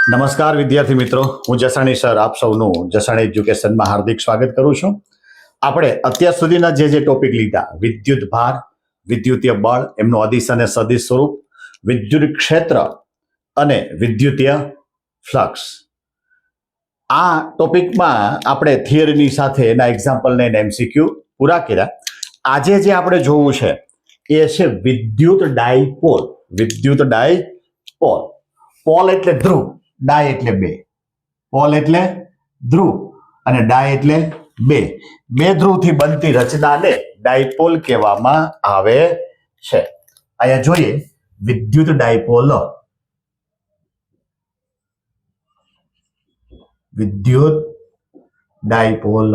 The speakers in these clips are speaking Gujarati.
નમસ્કાર વિદ્યાર્થી મિત્રો, હું જસાણી સર આપ સૌનું જસાણી એજ્યુકેશનમાં હાર્દિક સ્વાગત કરું છું. આપણે અત્યાર સુધીના જે ટોપિક લીધા, વિદ્યુત ભાર, વિદ્યુતીય બળ, એમનું અદિશ અને સદિશ સ્વરૂપ, વિદ્યુત ક્ષેત્ર અને વિદ્યુતીય ફ્લક્સ, આ ટોપિકમાં આપણે થિયરીની સાથે એના એક્ઝામ્પલ ને એમસીક્યુ પૂરા કર્યા. આજે જે આપણે જોવું છે એ છે વિદ્યુત ડાયપોલ. વિદ્યુત ડાયપોલ. પોલ એટલે ધ્રુવ, ડાય એટલે બે. પોલ એટલે ધ્રુવ અને ડાય એટલે બે. બે ધ્રુવથી બનતી રચનાને ડાયપોલ કહેવામાં આવે છે. અહીંયા જોઈએ વિદ્યુત ડાયપોલ. વિદ્યુત ડાયપોલ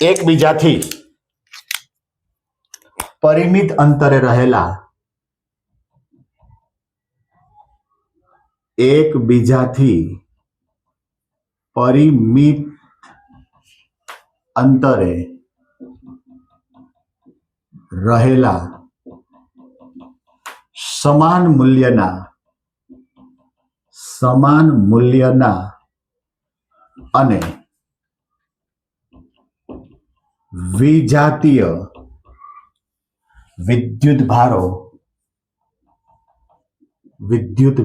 એકબીજાથી પરિમિત અંતરે રહેલા એકબીજાથી પરિમિત અંતરે રહેલા સમાન મૂલ્યના અને વિજાતીય વિદ્યુત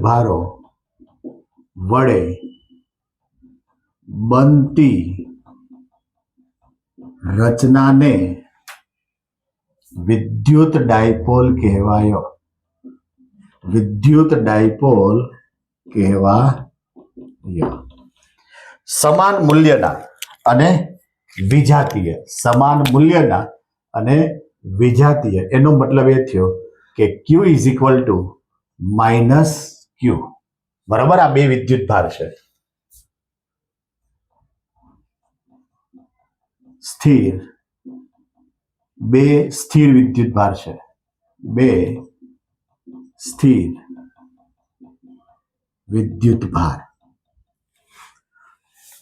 ભારો વડે બનતી રચનાને વિદ્યુત ડાયપોલ કહેવાયો. વિદ્યુત ડાયપોલ કહેવાયો. સમાન મૂલ્યના અને વિજાતીય. સમાન મૂલ્યના અને વિજાતીય એનો મતલબ એ થયો કે Q is equal two minus Q. બરાબર, આ બે વિદ્યુત ભાર છે. બે સ્થિર વિદ્યુત ભાર છે. બે સ્થિર વિદ્યુત ભાર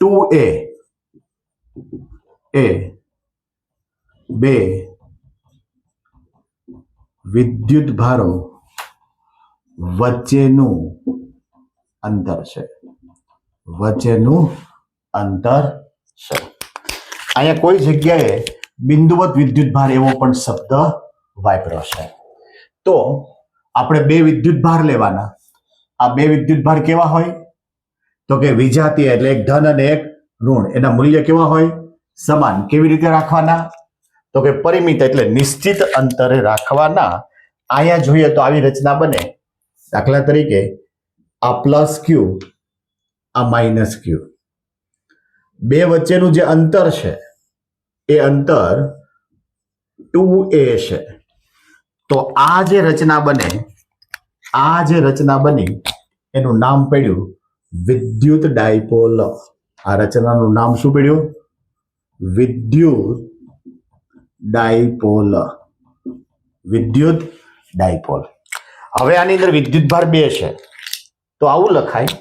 2A એ બે વિદ્યુત ભારો વચ્ચેનું અંતર છે. અહીંયા કોઈ જગ્યાએ બિંદુવત વિદ્યુત ભાર એવો પણ શબ્દ વાપર્યો છે. તો આપણે બે વિદ્યુત ભાર લેવાના. આ બે વિદ્યુત ભાર કેવા હોય? તો કે વિજાતીય એટલે એક ધન અને એક ઋણ. એના મૂલ્ય કેવા હોય? સમાન. કેવી રીતે રાખવાના? તો કે પરિમિત એટલે નિશ્ચિત અંતરે રાખવાના. અહીંયા જોઈએ તો આવી રચના બને. દાખલા તરીકે આ પ્લસ ક્યુ, આ માઇનસ ક્યુ. બે વચ્ચેનું જે અંતર છે એ અંતર 2A છે. તો આ જે રચના બની એનું નામ પડ્યું વિદ્યુત ડાયપોલ. આ રચનાનું નામ શું પડ્યું? વિદ્યુત ડાયપોલ. વિદ્યુત ડાયપોલ. હવે આની અંદર વિદ્યુત ભાર બે છે તો આવું લખાય,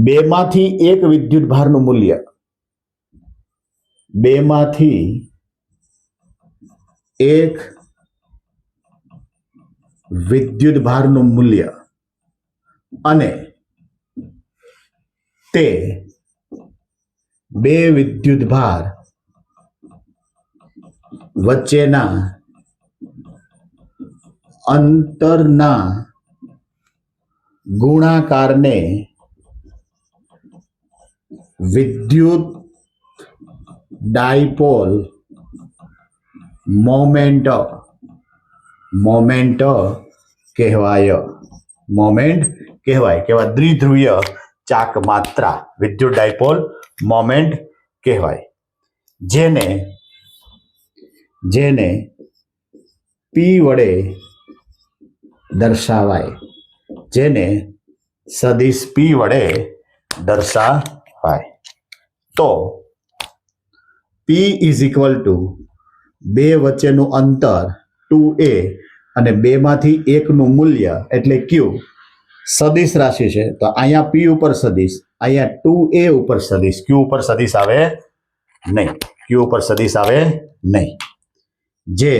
બેમાંથી એક વિદ્યુત ભારનું મૂલ્ય, બેમાંથી એક વિદ્યુત ભારનું મૂલ્ય અને તે બે વિદ્યુત ભાર વચ્ચેના અંતરના ગુણાકારને વિદ્યુત ડાયપોલ મોમેન્ટ કહેવાય. કેવા દ્વિધ્રુવીય ચાક માત્રા વિદ્યુત ડાયપોલ મોમેન્ટ કહેવાય. જેને P વડે દર્શાવાય. જેને સદિશ P વડે દર્શાવાય. તો P ઇઝ ઇક્વલ ટુ બે વચ્ચેનું અંતર 2A અને બેમાંથી એકનું મૂલ્ય એટલે Q સદિશ રાશિ છે. તો અહીંયા P ઉપર સદિશ, અહીંયા 2A ઉપર સદિશ. Q ઉપર સદિશ આવે નહીં. જે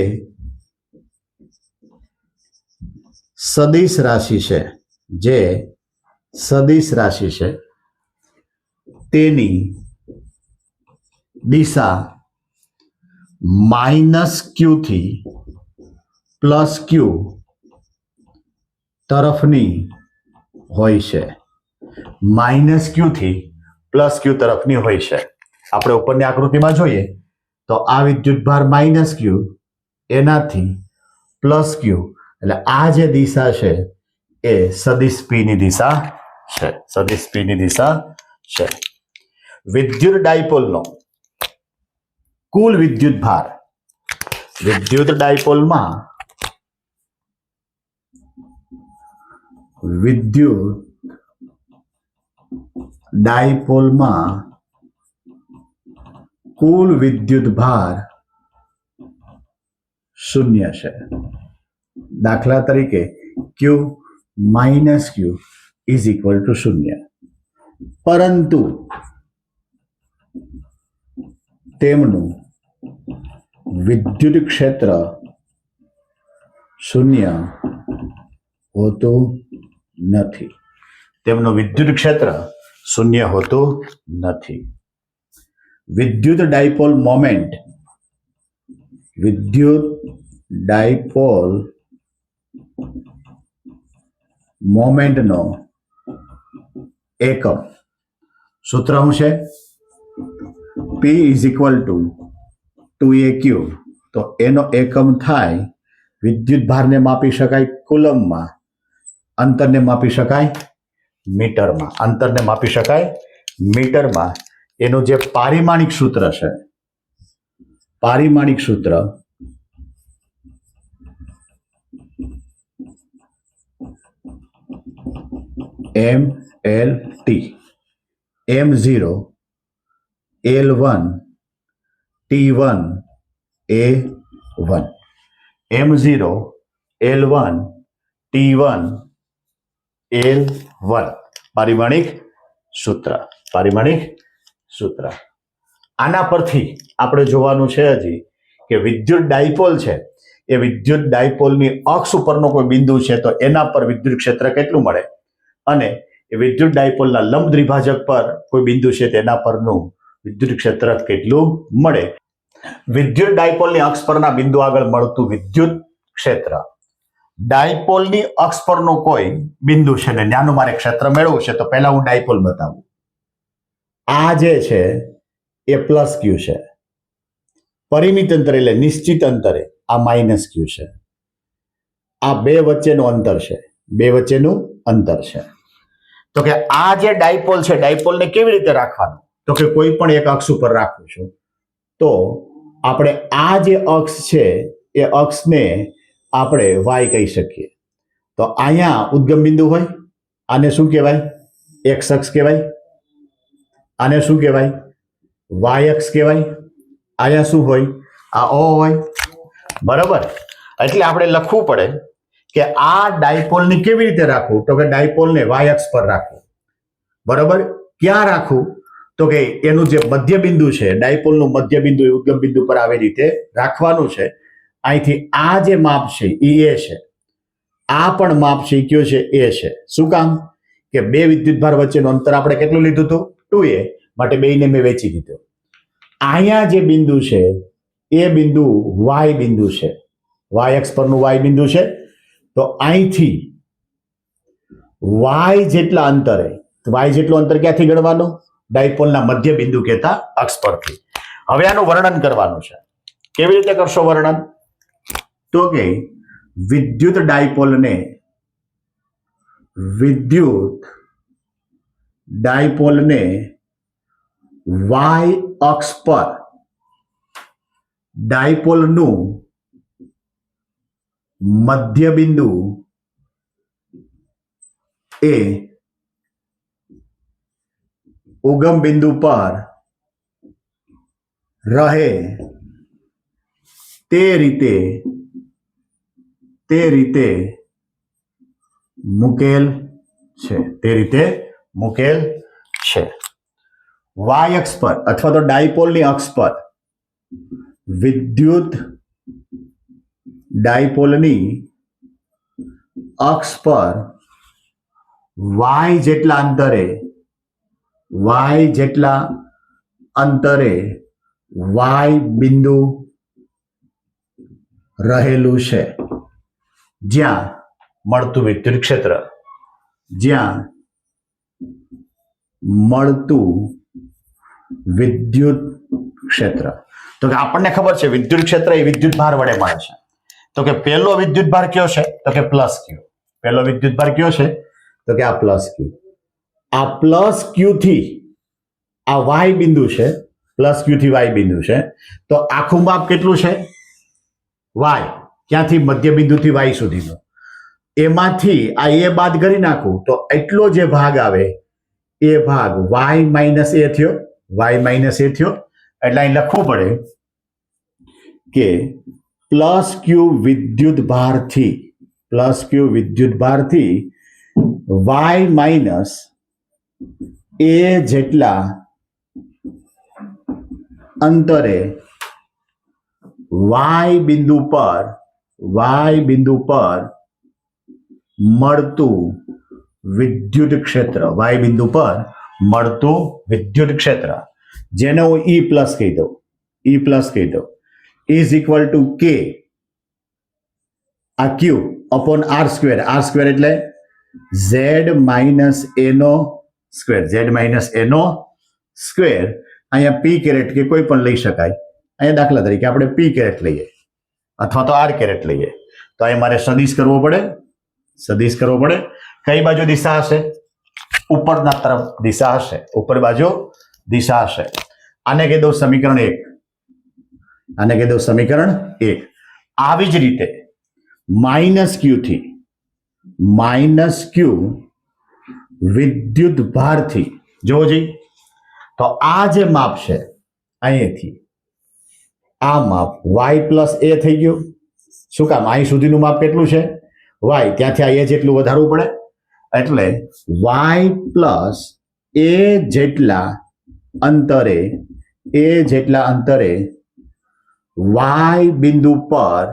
સદિશ રાશિ છે જે સદિશ રાશિ છે તેની દિશા -q થી +q તરફની હોય છે. -q થી +q તરફની હોય છે. આપણે ઉપરની આકૃતિમાં જોઈએ તો આ વિદ્યુતભાર -q એનાથી +q, એટલે આ જે દિશા છે એ સદિશ p ની દિશા છે. સદિશ p ની દિશા છે. વિદ્યુત ડાયપોલનો કુલ વિદ્યુતભાર, વિદ્યુત ડાયપોલમાં કુલ વિદ્યુતભાર 0 છે. દાખલા તરીકે q - q is equal two 0. પરંતુ તેમનું વિદ્યુત ક્ષેત્ર 0 હોતું નથી. તેમનું વિદ્યુત ક્ષેત્ર 0 હોતું નથી. વિદ્યુત ડાયપોલ મોમેન્ટ, વિદ્યુત ડાયપોલ મોમેન્ટનો એકમ સૂત્ર શું છે? P is equal two 2aq. તો એનો એકમ થાય, વિદ્યુત ભારને માપી શકાય કુલમમાં, અંતરને માપી શકાય મીટરમાં. અંતરને માપી શકાય મીટરમાં. એનું જે પારિમાણિક સૂત્ર છે, પારિમાણિક સૂત્ર MLT, M0 L1 T1 A1, M0 L1 T1 L1 પારિમાણિક સૂત્ર. પારિમાણિક સૂત્ર. આના પરથી આપણે જોવાનું છે હજી કે વિદ્યુત ડાયપોલ છે એ વિદ્યુત ડાયપોલની અક્ષ ઉપરનો કોઈ બિંદુ છે તો એના પર વિદ્યુત ક્ષેત્ર કેટલું મળે, અને એ વિદ્યુત ડાયપોલના લંબ દ્વિભાજક પર કોઈ બિંદુ છે તેના પરનું વિદ્યુત ક્ષેત્ર કેટલું મળે. વિદ્યુત ડાયપોલની અક્ષ પરના બિંદુ આગળ મળતું વિદ્યુત ક્ષેત્ર, ડાયપોલની અક્ષ પરનું કોઈ બિંદુ છે ને નાનું મારે ક્ષેત્ર મેળવવું છે તો પહેલા હું ડાયપોલ બતાવું. આ જે છે એ +q છે. પરિમિત અંતર એટલે નિશ્ચિત અંતરે આ -q છે. આ બે વચ્ચેનું અંતર છે, બે વચ્ચેનું અંતર છે. તો કે આ જે ડાયપોલ છે, ડાયપોલને કેવી રીતે રાખવાનું? તો કે કોઈ પણ એક અક્ષ ઉપર રાખું છું તો આપણે આ જે અક્ષ છે એ અક્ષને આપણે y કહી શકીએ. તો અહીંયા ઉદ્ગમ બિંદુ હોય, આને શું કહેવાય? x અક્ષ કહેવાય. આને શું કહેવાય? y અક્ષ કહેવાય. અહીંયા શું હોય? આ o હોય. બરાબર. એટલે આપણે લખવું પડે કે આ ડાયપોલને કેવી રીતે રાખવું? તો કે ડાયપોલને y અક્ષ પર રાખવું. બરાબર. ક્યાં રાખવું? તો કે એનું જે મધ્ય બિંદુ છે, ડાયપોલનું મધ્ય બિંદુ એ ઉદ્ગમ બિંદુ પર આવી રીતે રાખવાનું છે. અહીંથી આ જે માપ છે એ a છે, આ પણ માપ છે કયો છે? a છે. શું કામ? કે બે વિદ્યુતભાર વચ્ચેનું અંતર આપણે કેટલું લીધું હતું? 2a. માટે બેયને મેં વેચી દીધો. અહીંયા જે બિંદુ છે એ બિંદુ y બિંદુ છે, y અક્ષ પરનું y બિંદુ છે. તો અહીંથી y જેટલા અંતરે, y જેટલું અંતર ક્યાંથી ગણવાનું? ડાયપોલના મધ્ય બિંદુ કહેતા અક્ષ પરથી. હવે આનું વર્ણન કરવાનું છે. કેવી રીતે કરશો વર્ણન? તો કે વિદ્યુત ડાયપોલને y અક્ષ પર ડાયપોલનું મધ્ય બિંદુ એ ઉગમ બિંદુ પર રહે તે રીતે મૂકેલ છે. તે રીતે મૂકેલ છે. y અક્ષ પર અથવા તો ડાયપોલની અક્ષ પર વિદ્યુત ડાયપોલની અક્ષ પર વાય જેટલા અંતરે વાય બિંદુ રહેલું છે, જ્યાં મળતું વિદ્યુત ક્ષેત્ર તો કે આપણને ખબર છે વિદ્યુત ક્ષેત્ર એ વિદ્યુત ભાર વડે મળે છે. તો કે પહેલો વિદ્યુત ભાર કયો છે? તો કે પ્લસ ક્યુ. પહેલો વિદ્યુત ભાર કયો છે? તો કે આ પ્લસ ક્યુ. આ પ્લસ ક્યુ થી આ વાય બિંદુ છે, પ્લસ ક્યુ થી વાય બિંદુ છે. તો આખું માપ કેટલું છે? વાય. ક્યાંથી? મધ્ય બિંદુથી વાય સુધીનો. એમાંથી આ એ બાદ કરી નાખું તો એટલો જે ભાગ આવે એ ભાગ વાય માઇનસ એ થયો. એટલે અહીં લખવું પડે કે પ્લસ ક્યુ વિદ્યુત ભારથી વાય માઇનસ એ જેટલા અંતરે વાય બિંદુ પર મળતું વિદ્યુત ક્ષેત્ર, જેને હું ઈ પ્લસ કહી દઉં ઇઝ ઇક્વલ ટુ કે આ ક્યુ અપોન આર સ્ક્વેર એટલે ઝેડ માઇનસ એનો સ્ક્વેર. અહીંયા પી કેરેટ કે કોઈ પણ લઈ શકાય. અહીંયા દાખલા તરીકે આપણે પી કેરેટ લઈએ અથવા તો આર કેરેટ લઈએ. તો અહીં મારે સદિશ કરવો પડે. કઈ બાજુ દિશા હશે? ઉપરના તરફ દિશા હશે. ઉપર બાજુ દિશા હશે. આને કહી દઉં સમીકરણ 1. આવી જ રીતે માઇનસ ક્યુ વિદ્યુત ભારથી જોવો જી. તો આ જે માપ છે અહીંથી આ માપ વાય પ્લસ એ થઈ ગયું. શું કામ? અહીં સુધીનું માપ કેટલું છે? વાય. ત્યાંથી આ એ જેટલું વધારવું પડે. એટલે વાય પ્લસ એ જેટલા અંતરે વાય બિંદુ પર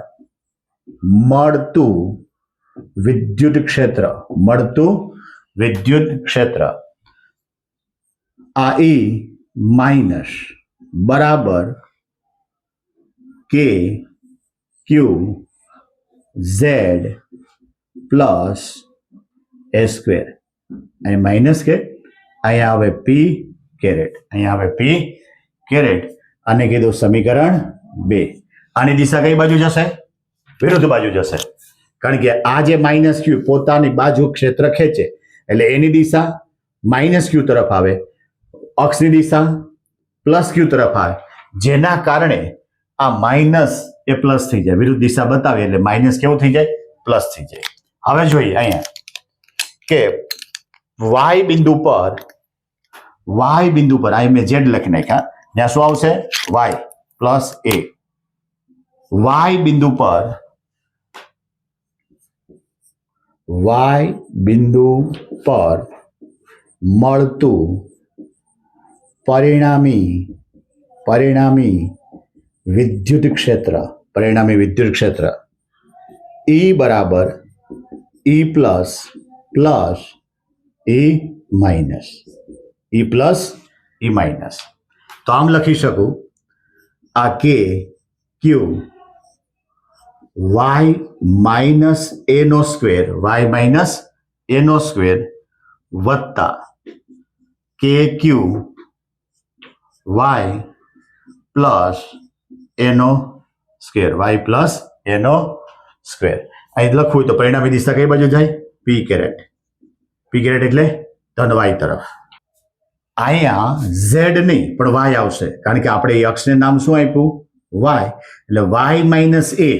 મળતું વિદ્યુત ક્ષેત્ર આ ઈ માઇનસ બરાબર કે ક્યુ ઝેડ પ્લસ એ સ્ક્વેર. અહીં માઇનસ કે અહીંયા આવે પી કેરેટ. અને કીધું સમીકરણ 2. આની દિશા કઈ બાજુ જશે? વિરુદ્ધ બાજુ જશે. કારણ કે આ જે માઇનસ ક્યુ પોતાની બાજુ ક્ષેત્ર ખેંચે એટલે એની દિશા માઇનસ ક્યુ તરફ આવે, અક્ષની દિશા પ્લસ ક્યુ તરફ આવે, જેના કારણે આ માઇનસ એ પ્લસ થઈ જાય. વિરુદ્ધ દિશા બતાવે એટલે માઇનસ કેવું થઈ જાય? પ્લસ થઈ જાય. હવે જોઈએ અહીંયા કે વાય બિંદુ પર અહીં મેં ઝેડ લખી નાખ્યા. ત્યાં શું આવશે? વાય પ્લસ એ. વાય બિંદુ પર મળતું પરિણામી વિદ્યુત ક્ષેત્ર ઈ બરાબર ઈ પ્લસ ઈ માઇનસ. તો આમ લખી શકું આ કે ક્યુ વાય માઇનસ એનો સ્ક્વેર વત્તા કે ક્યુ વાય પ્લસ એનો સ્ક્વેર અહીં લખવું હોય તો પરિણામી દિશા કઈ બાજુ જાય? પી કેરેટ એટલે ધન વાય તરફ. અહીંયા ઝેડ નહીં પણ વાય આવશે, કારણ કે આપણે એ અક્ષને નામ શું આપ્યું? વાય. એટલે વાય માઇનસ એ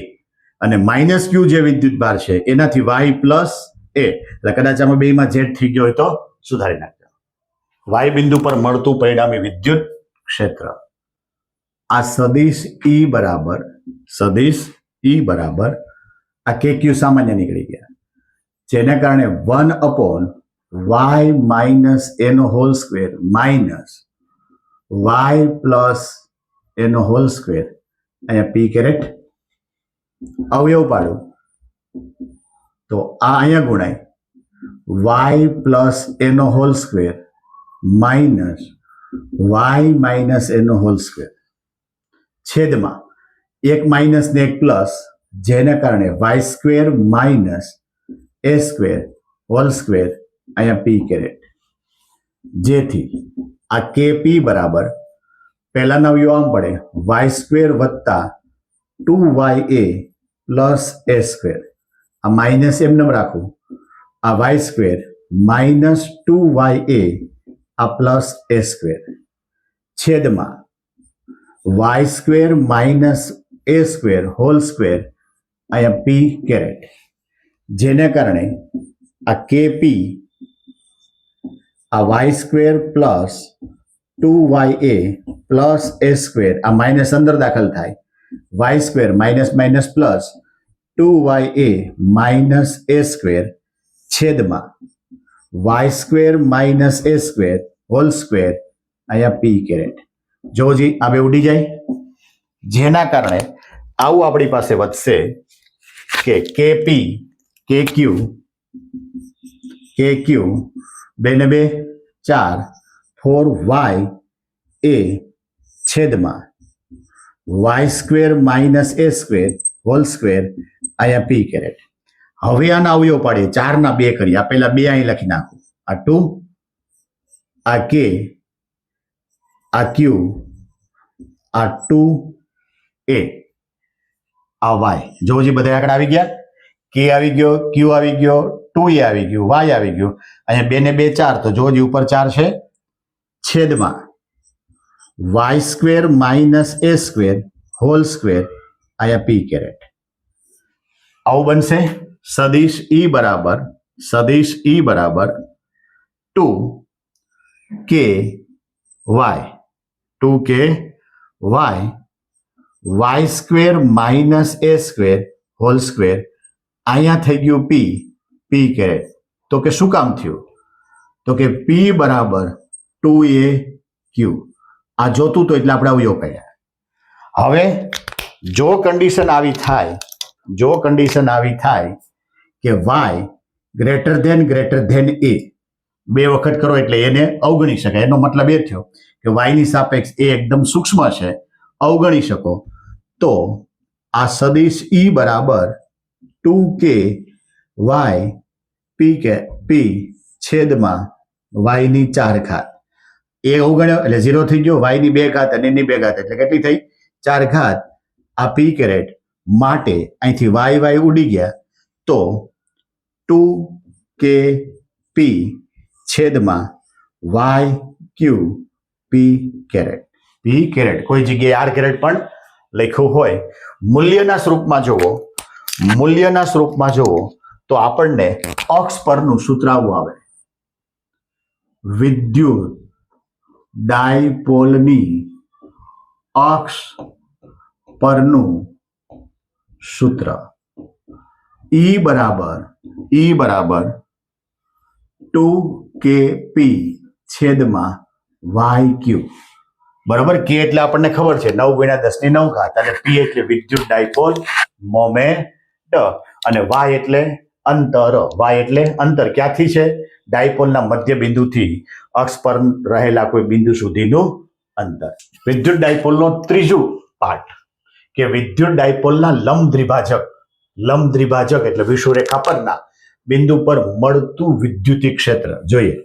અને માઇનસ ક્યુ જે વિદ્યુત ભાર છે એનાથી વાય પ્લસ એ. એટલે કદાચ આમાં બેમાં ઝેડ થઈ ગયો હોય તો સુધારી નાખજો. વાય બિંદુ પર મળતું પરિણામી વિદ્યુત ક્ષેત્ર આ સદિશ ઈ બરાબર આ કે ક્યુ સામાન્ય નીકળી ગયા, જેને કારણે 1/y માઇનસ એનો whole square minus y plus એનો હોલ સ્ક્વેર. અહીંયા પી કેરેટ અવયવ પાડું તો આ અહીંયા ગુણાય વાય પ્લસ એનો whole square minus y minus એનો હોલ સ્ક્વેર છેદમાં એક માઇનસ ને એક પ્લસ, જેને કારણે y square minus a square whole square અહીંયા પી કેરેટ, જેથી આ કે પી બરાબર પહેલાના અવયવ આમ પડે વાય સ્ક્વેર વત્તા 2ya પ્લસ એ સ્ક્વેર, આ માઇનસ એમનેમ રાખવું, આ વાય સ્ક્વેર માઇનસ 2ya આ પ્લસ એ સ્ક્વેર છેદમાં y square minus a square whole square અહીંયા પી કેરેટ, જેને કારણે આ કે પી આ y square plus 2ya plus a square, આ માઇનસ અંદર દાખલ થાય, y square minus minus plus 2ya minus a square છેદમાં y square minus a square whole square અહીંયા પી કેરેટ. જોજી આ બે ઉડી જાય, જેના કારણે આવું આપણી પાસે વધશે કે કે પી કે ક્યુ બે ને બે 4 4y એ છેદમાં y square minus a square whole square અહીંયા પી કેરેટ. હવે આના અવયવ પાડીએ, 4 ના 2 કરીએ, આ પહેલા 2 અહીં લખી નાખું, આ 2 આ કે આ ક્યુ આ 2a આ વાય. જોજી બધા આંકડા આવી ગયા, કે આવી ગયો, ક્યુ આવી ગયો, 2a આવી ગયું, વાય આવી ગયું, અહીંયા 2 ને 2 4, તો જોજી ઉપર 4 છે છેદમાં y square minus a square whole square અહીંયા પી કેરેટ. આવું બનશે સદિશ ઈ બરાબર 2k Y square minus a square whole square અહીંયા થઈ ગયું પી કેરેટ. તો કે શું કામ થયું? તો કે પી બરાબર 2a ક્યુ. આ જોતું તો એટલે આપણે અવયવ પડ્યા. હવે જો કન્ડિશન આવી થાય કે વાય ગ્રેટર ધેન એ, બે વખત કરો એટલે એને અવગણી શકાય, એનો મતલબ એ થયો કે વાયની સાપેક્ષ એ એકદમ સૂક્ષ્મ છે, અવગણી શકો, તો આ સદિશ ઈ બરાબર 2k વાય પી છેદમાં વાયની 4 ઘાત. એ અવગણ્યો એટલે 0 થઈ ગયો, વાયની 2 ઘાત અને એની 2 ઘાત એટલે કેટલી થઈ 4 ઘાત આ પી કેરેટ. માટે અહીંથી વાય ઉડી ગયા, તો 2k પી છેદમાં વાય ક્યુ પી કેરેટ. કોઈ જગ્યાએ આર કેરેટ પણ લખ્યું હોય. મૂલ્યના સ્વરૂપમાં જોવો તો આપણને અક્ષ પરનું સૂત્ર આવું આવે, વિદ્યુત ડાયપોલની અક્ષ પરનું સૂત્ર ઈ બરાબર 2kp છેદમાં વાય ક્યુ. બરાબર, કે એટલે આપણને ખબર છે 9 × 10⁹ અને પી એટલે વિદ્યુત ડાયપોલ મોમેન્ટ અને વાય એટલે અંતર ક્યાંથી છે? ડાયપોલના મધ્ય બિંદુથી અક્ષ પર રહેલા કોઈ બિંદુ સુધીનું અંતર. વિદ્યુત ડાયપોલનો ત્રીજું પાર્ટ કે વિદ્યુત ડાયપોલના લંબ દ્વિભાજક એટલે વિષુવરેખા પરના બિંદુ પર મળતું વિદ્યુતીય ક્ષેત્ર જોઈએ.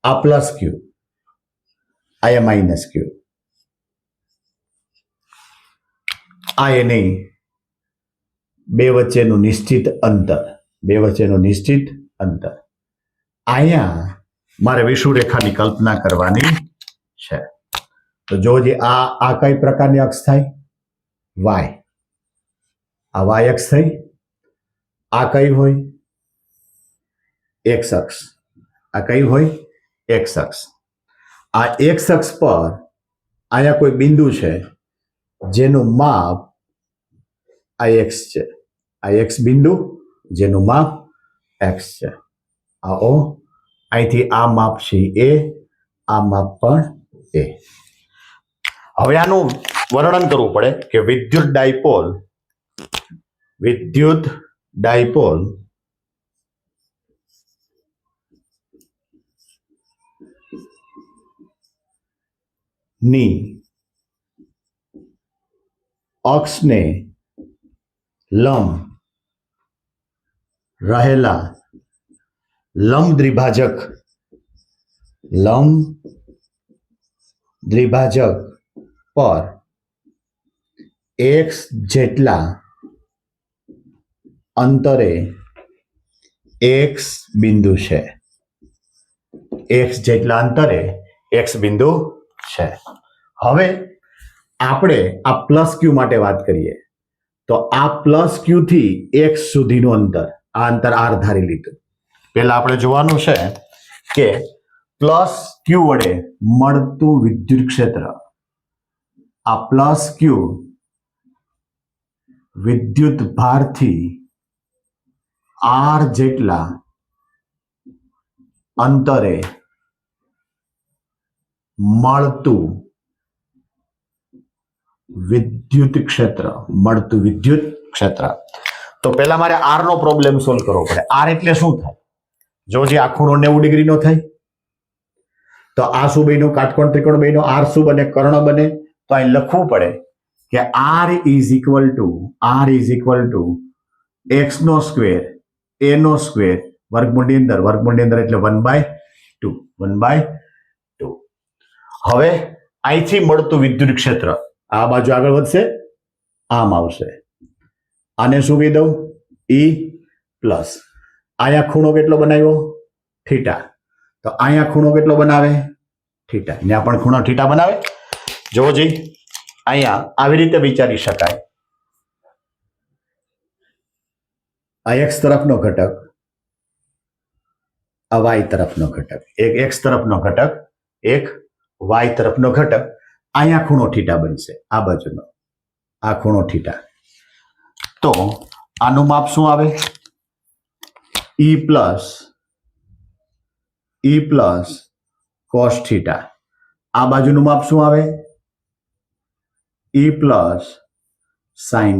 આ પ્લસ ક્યુ, આ માઇનસ ક્યુ, આ એની બે વચ્ચેનું નિશ્ચિત અંતર. અહીંયા મારે વિષુવરેખાની કલ્પના કરવાની છે. તો જોજે આ કઈ પ્રકારની અક્ષ થાય? વાય. આ વાય અક્ષ થઈ. આ કઈ હોય? એક્સ અક્ષ. આ કઈ હોય? એક્સ અક્ષ. આ એક્સ અક્ષ પર અહીંયા કોઈ બિંદુ છે જેનું માપ આ એક્સ છે. આ એક્સ બિંદુ જેનું માપ એક્સ છે. આ ઓ, અહીંથી આ માપ છે એ, આ માપ પણ એ. હવે આનું વર્ણન કરવું પડે કે વિદ્યુત ડાયપોલ ની અક્ષને લંબ રહેલા લંબ દ્વિભાજક પર x જેટલા અંતરે x બિંદુ છે. x જેટલા અંતરે x બિંદુ છે. હવે આપણે આ પ્લસ ક્યુ માટે વાત કરીએ તો આ પ્લસ ક્યુ થી x સુધીનું અંતર, આ અંતર r ધારી લીધું. પહેલા આપણે જોવાનું છે કે પ્લસ ક્યુ વડે મળતું વિદ્યુત ક્ષેત્ર, આ પ્લસ ક્યુ વિદ્યુત ભારથી r જેટલા અંતરે મળતું વિદ્યુત ક્ષેત્ર. તો પહેલા મારે r નો પ્રોબ્લેમ સોલ્વ કરવો પડે. r એટલે શું થાય? જો જે આ ખૂણો 90 ડિગ્રી નો થાય તો આ શું બન્યું? કાટકોણ ત્રિકોણ બન્યો. r શું બને? કર્ણ બને. તો અહીં લખવું પડે કે r is equal to x નો સ્ક્વેર a નો સ્ક્વેર વર્ગમૂળની અંદર એટલે 1/2. હવે અહીંથી મળતું વિદ્યુત ક્ષેત્ર આ બાજુ આગળ વધશે, આમ આવશે. આને શું કહી દઉં? E plus. અહીંયા ખૂણો કેટલો બનાવ્યો? થીટા. તો અહીંયા ખૂણો કેટલો બનાવે? થીટા. અહીંયા પણ ખૂણો થીટા બનાવે. જો જી અહીંયા આવી રીતે વિચારી શકાય. આ x તરફનો ઘટક, આ y તરફનો ઘટક, એક x તરફનો ઘટક, એક y તરફનો ઘટક. અહીંયા ખૂણો થીટા બનશે, આ બાજુનો આ ખૂણો થીટા. તો આનું માપ શું આવે? E plus cos theta. આ બાજુનું માપ શું આવે? E plus sine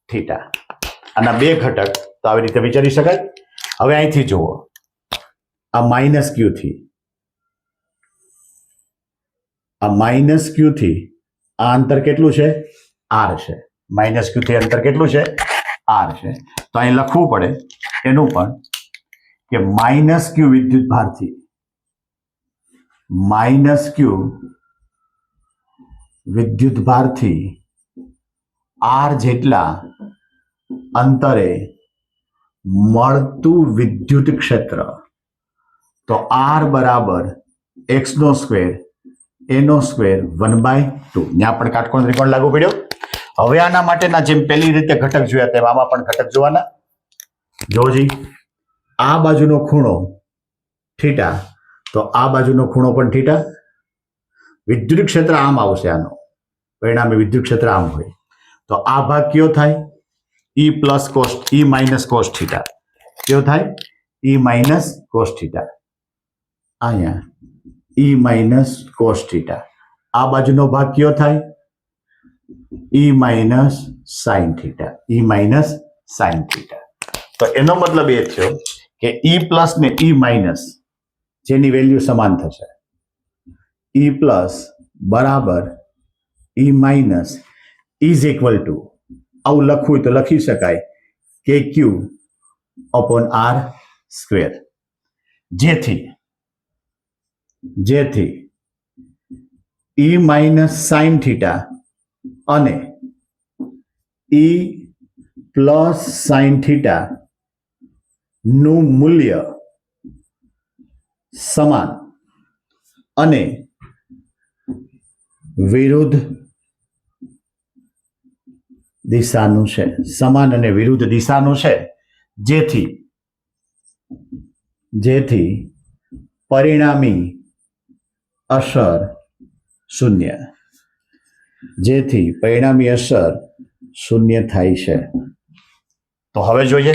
theta. આના બે ઘટક તો આવી રીતે વિચારી શકાય. હવે અહીંથી જુઓ, આ માઇનસ ક્યુ થી આ અંતર કેટલું છે? r છે. માઇનસ ક્યુ થી અંતર કેટલું છે? r છે. તો અહીં લખવું પડે એનું પણ કે માઇનસ ક્યુ વિદ્યુત ભારથી r જેટલા અંતરે મળતું વિદ્યુત ક્ષેત્ર. તો r બરાબર x નો સ્ક્વેર a નો સ્ક્વેર 1/2. ત્યાં પણ કાટકોણ ત્રિકોણ લાગુ પડ્યો. હવે આના માટેના જેમ પહેલી રીતે ઘટક જોયા તેમ આમાં પણ ઘટક જોવાના. જોજી આ બાજુનો ખૂણો થીટા, તો આ બાજુનો ખૂણો પણ થીટા. વિદ્યુત ક્ષેત્ર આમ આવશે, આનો પરિણામે વિદ્યુત ક્ષેત્ર આમ હોય. તો આ ભાગ કયો થાય? E minus cos theta. કયો થાય? E minus cos theta. અહીંયા E માઇનસ કોસ થીટા. આ બાજુનો ભાગ કયો થાય? E minus sine theta. તો એનો મતલબ એ થયો કે E પ્લસ ને E માઇનસ જેની વેલ્યુ સમાન થશે. E પ્લસ બરાબર E minus is equal two, આવું લખવું હોય તો લખી શકાય કે ક્યુ અપોન r સ્ક્વેર. જેથી E માઇનસ સાઇન થીટા અને E પ્લસ સાઇન થીટા નું મૂલ્ય સમાન અને વિરુદ્ધ દિશાનું છે. જેથી પરિણામી અસર શૂન્ય થાય છે. તો હવે જોઈએ,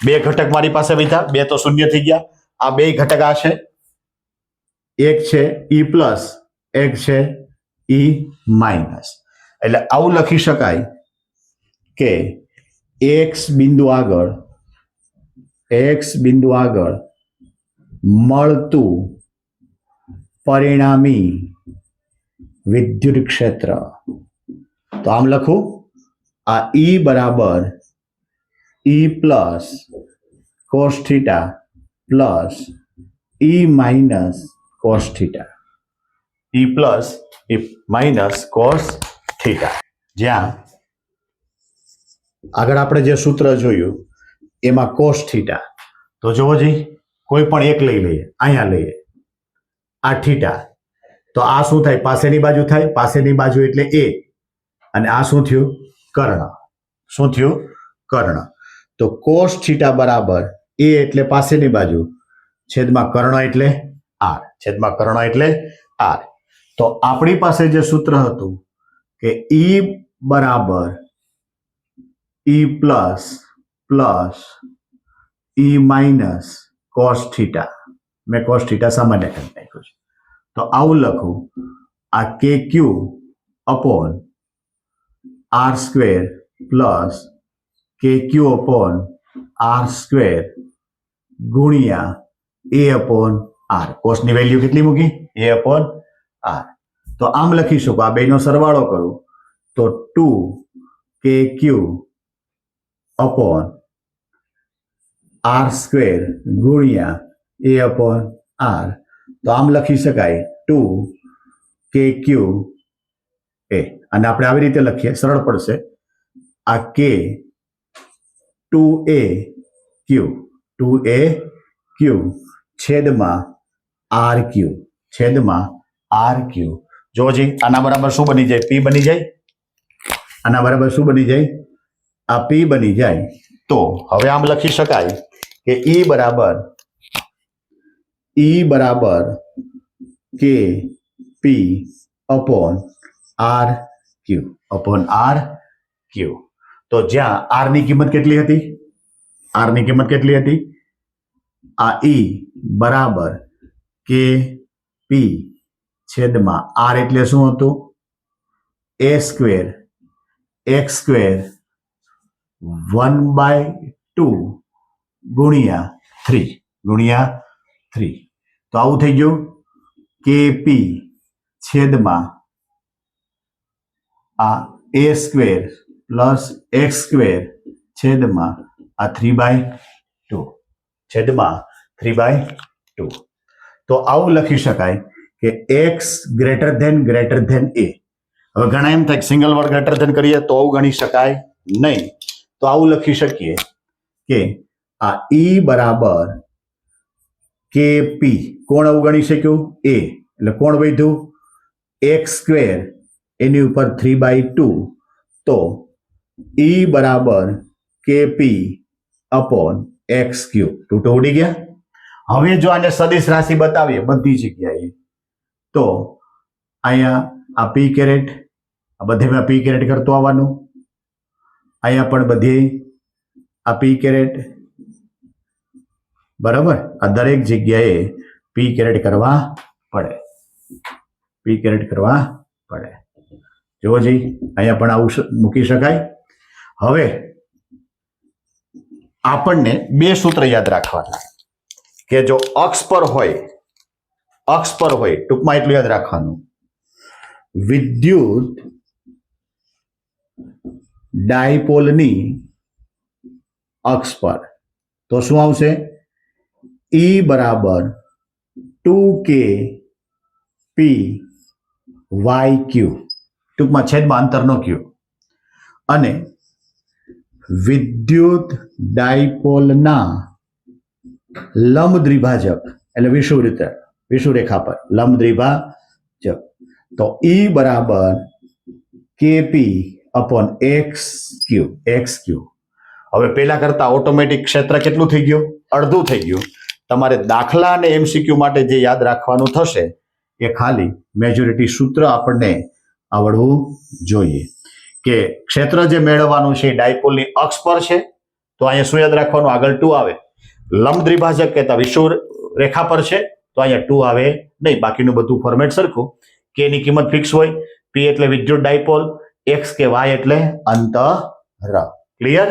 બે ઘટક મારી પાસે વધ્યા, બે તો શૂન્ય થઈ ગયા. આ બે ઘટક આ છે, એક છે E પ્લસ, એક છે E માઇનસ. એટલે આવું લખી શકાય કે x બિંદુ આગળ મળતું પરિણામી વિદ્યુત ક્ષેત્ર. તો આમ લખું, આ E બરાબર E plus cos theta plus E minus cos theta. E plus E minus cos theta. જ્યાં આગળ આપણે જે સૂત્ર જોયું એમાં કોસ થીટા, તો જોવો જઈ કોઈ પણ એક લઈ લઈએ, અહીંયા લઈએ આ થીટા, તો આ શું થાય? પાસેની બાજુ થાય. પાસેની બાજુ એટલે એ, અને આ શું થયું? કર્ણ. શું થયું? કર્ણ. તો કોસ થીટા બરાબર એ એટલે પાસેની બાજુ છેદમાં કર્ણ એટલે આર. છેદમાં કર્ણ એટલે આર. તો આપણી પાસે જે સૂત્ર હતું કે E બરાબર E plus plus E minus cos theta, મેં કોસ થીટા સામાન્ય કરી નાખ્યું છે, તો આવું લખું, આ કે ક્યુ અપોન આર સ્ક્વેર પ્લસ કે ક્યુ અપોન આર સ્ક્વેર ગુણ્યા એ અપોન આર. કોસની વેલ્યુ કેટલી મૂકી? એ અપોન આર. તો આમ લખી શકો, આ બેનો સરવાળો કરું તો 2 KQ અપોન આર સ્ક્વેર ગુણ્યા એ અપોન આર. તો આમ લખી શકાય 2KQ એ, અને આપણે આવી રીતે લખીએ, સરળ પડશે. આ કે 2AQ છેદમાં RQ છેદમાં RQ. જો જી આના બરાબર શું બની જાય? P બની જાય. આના બરાબર શું બની જાય? આ P બની જાય. તો હવે આમ લખી શકાય કે E બરાબર KP અપોન RQ. તો જ્યાં R ની કિંમત કેટલી હતી? R ની કિંમત કેટલી હતી? આ E બરાબર KP છેદમાં R એટલે શું હતું? A સ્ક્વેર x સ્ક્વેર 1/2 ગુણ્યા 3. તો આવું થઈ ગયું KP છેદમાં આ A square plus x square છેદમાં આ 3/2 છેદમાં 3/2. તો આવું લખી શકાય કે x ગ્રેટર ધેન A. હવે ઘણા એમ થાય સિંગલ વર્ડ ગ્રેટર ધેન કરીએ તો આવું ગણી શકાય નહીં. તો આવું લખી શકીએ કે આ E બરાબર KP. કોણ આવું ગણી શક્યું? A. એટલે કોણ વધ્યું? x સ્ક્વેર એની ઉપર 3/2. તો E બરાબર KP અપોન x ક્યુબ. ટૂટો ઉડી ગયા. હવે જો આને સદિશ રાશિ બતાવીએ બધી જગ્યાએ, તો અહીંયા આ P કેરેટ, આ બધેમાં P કેરેટ કરતો આવવાનું, અહીંયા પણ બધે આ P કેરેટ, બરાબર. આ દરેક જગ્યાએ P કેરેટ કરવા પડે. જોવો જી અહીંયા પણ આવું મૂકી શકાય. હવે આપણને બે સૂત્ર યાદ રાખવાના કે જો અક્ષ પર હોય, ટૂંકમાં એટલું યાદ રાખવાનું, વિદ્યુત ડાયપોલની અક્ષ પર, તો શું આવશે? E બરાબર 2KP YQ, ટૂંકમાં છેદમાં અંતરનો Q. અને વિદ્યુત ડાયપોલના લંબ દ્વિભાજક એટલે વિષુવરેખા પર લંબ દ્વિભાજક, તો E બરાબર KP અપોન XQ. હવે પેલા કરતા ઓટોમેટિક ક્ષેત્ર કેટલું થઈ ગયું? અડધું થઈ ગયું. તમારે દાખલા અને MCQ માટે જે યાદ રાખવાનું થશે એ ખાલી મેજોરિટી સૂત્ર આપણને આવડવું જોઈએ કે ક્ષેત્ર જે મેળવવાનું છે ડાયપોલની અક્ષ પર છે, તો અહીંયા શું યાદ રાખવાનું? આગળ 2 આવે. લંબ દ્વિભાજક કહેતા વિષુવ રેખા પર છે, તો અહીંયા 2 આવે નહીં. બાકીનું બધું ફોર્મેટ સરખું. K ની કિંમત ફિક્સ હોય, P એટલે વિદ્યુત ડાયપોલ, X કે Y એટલે અંતર. ક્લિયર?